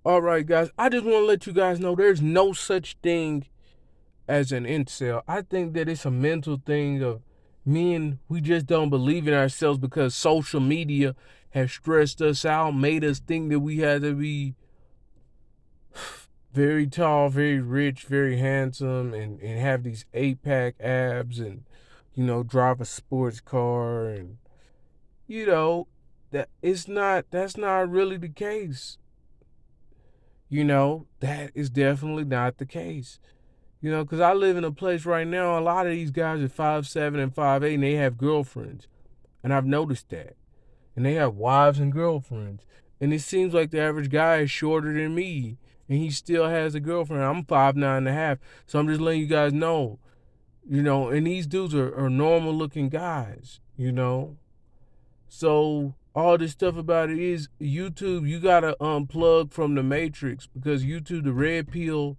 All right, guys. I just want to let you guys know there's no such thing as an incel. I think that it's a mental thing of men. We just don't believe in ourselves because social media has stressed us out, made us think that we had to be very tall, very rich, very handsome, and have these 8-pack abs and, drive a sports car. And, you know, that's not really the case. That is definitely not the case. Because I live in a place right now, a lot of these guys are 5'7" and 5'8", and they have girlfriends. And I've noticed that. And they have wives and girlfriends. And it seems like the average guy is shorter than me, and he still has a girlfriend. I'm 5'9.5". So I'm just letting you guys know, and these dudes are normal looking guys. So all this stuff about it is YouTube, you gotta unplug from the matrix, because YouTube, the red pill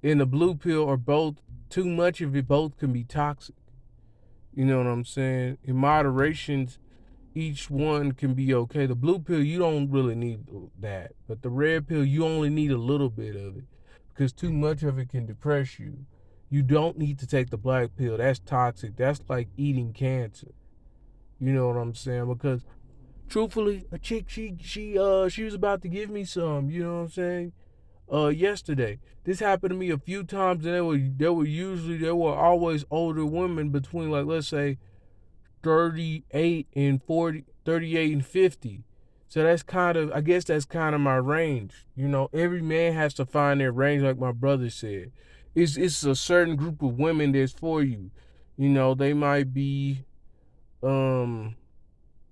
and the blue pill are both, too much of it both can be toxic. You know what I'm saying? In moderation, each one can be okay. The blue pill, you don't really need that. But the red pill, you only need a little bit of it, because too much of it can depress you. You don't need to take the black pill. That's toxic. That's like eating cancer. You know what I'm saying? Because truthfully, a chick, she was about to give me some, you know what I'm saying? Yesterday. This happened to me a few times, and there were always older women between, like, let's say 38 and 40, 38 and 50. So I guess that's kind of my range. Every man has to find their range, like my brother said. It's a certain group of women that's for you. They might be um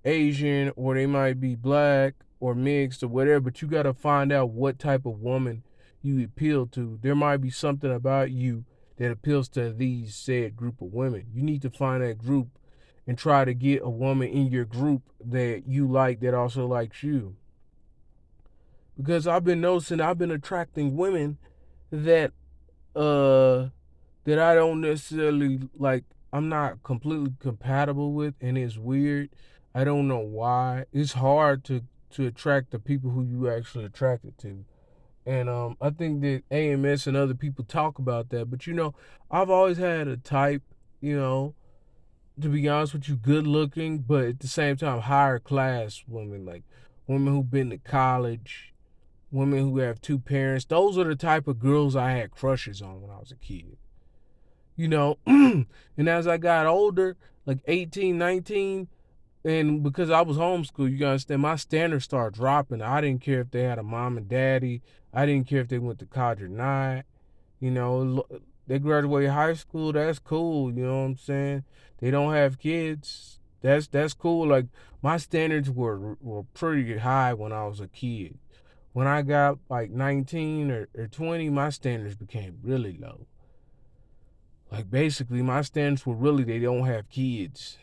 Asian, or they might be black or mixed or whatever, but you got to find out what type of woman you appeal to. There might be something about you that appeals to these said group of women. You need to find that group and try to get a woman in your group that you like, that also likes you. Because I've been noticing, I've been attracting women that uh that I don't necessarily like, I'm not completely compatible with, and it's weird. I don't know why. It's hard to attract the people who you actually attracted to. And I think that AMS and other people talk about that, but I've always had a type, you know, to be honest with you, good looking, but at the same time higher class women, like women who've been to college, women who have two parents. Those are the type of girls I had crushes on when I was a kid. And as I got older, like 18, 19, and because I was homeschooled, you gotta understand, my standards started dropping. I didn't care if they had a mom and daddy. I didn't care if they went to college or not. They graduated high school, that's cool, you know what I'm saying? They don't have kids, that's cool. Like, my standards were pretty high when I was a kid. When I got like 19 or 20, my standards became really low. Like, basically, my standards were really, they don't have kids.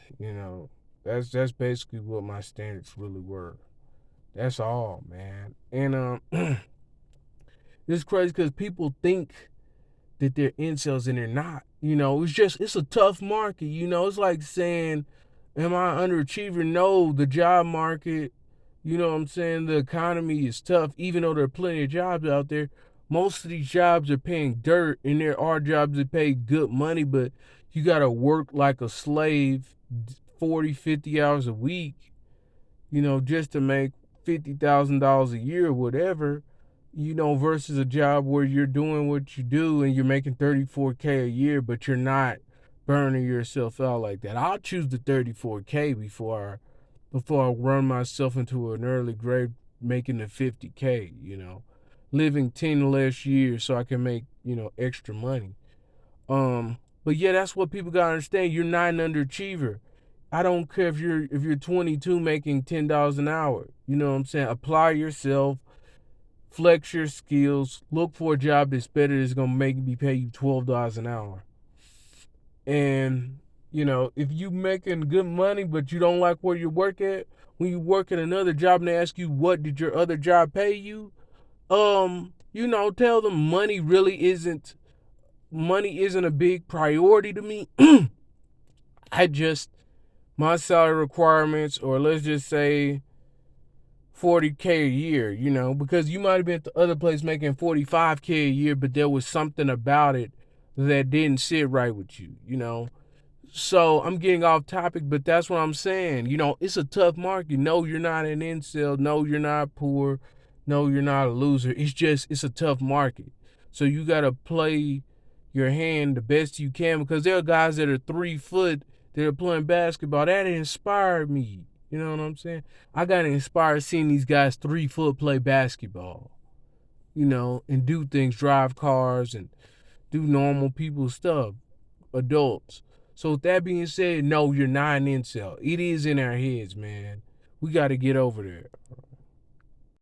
That's basically what my standards really were. That's all, man. And it's crazy because people think that they're incels and they're not. It's a tough market. It's like saying, am I underachiever? No, the job market, what I'm saying, the economy is tough. Even though there are plenty of jobs out there, most of these jobs are paying dirt, and there are jobs that pay good money, but you got to work like a slave 40, 50 hours a week, just to make $50,000 a year or whatever, versus a job where you're doing what you do and you're making 34K a year, but you're not burning yourself out like that. I'll choose the 34K before I run myself into an early grave making the 50K, living 10 less years so I can make, extra money. But yeah, that's what people gotta understand. You're not an underachiever. I don't care if you're 22 making $10 an hour. You know what I'm saying? Apply yourself, flex your skills, look for a job that's better, that's gonna make me pay you $12 an hour. And if you making good money but you don't like where you work at, when you work at another job and they ask you what did your other job pay you, tell them money isn't a big priority to me. I just, my salary requirements, or let's just say 40K a year, you know, because you might have been at the other place making 45K a year, but there was something about it that didn't sit right with you, you know. So I'm getting off topic, but that's what I'm saying. You know, it's a tough market. No, you're not an incel. No, you're not poor. No, you're not a loser. It's a tough market. So you got to play your hand the best you can, because there are guys that are 3 foot that are playing basketball. That inspired me. You know what I'm saying? I got inspired seeing these guys 3 foot play basketball, you know, and do things, drive cars and do normal people stuff, adults. So with that being said, no, you're not an incel. It is in our heads, man. We got to get over there.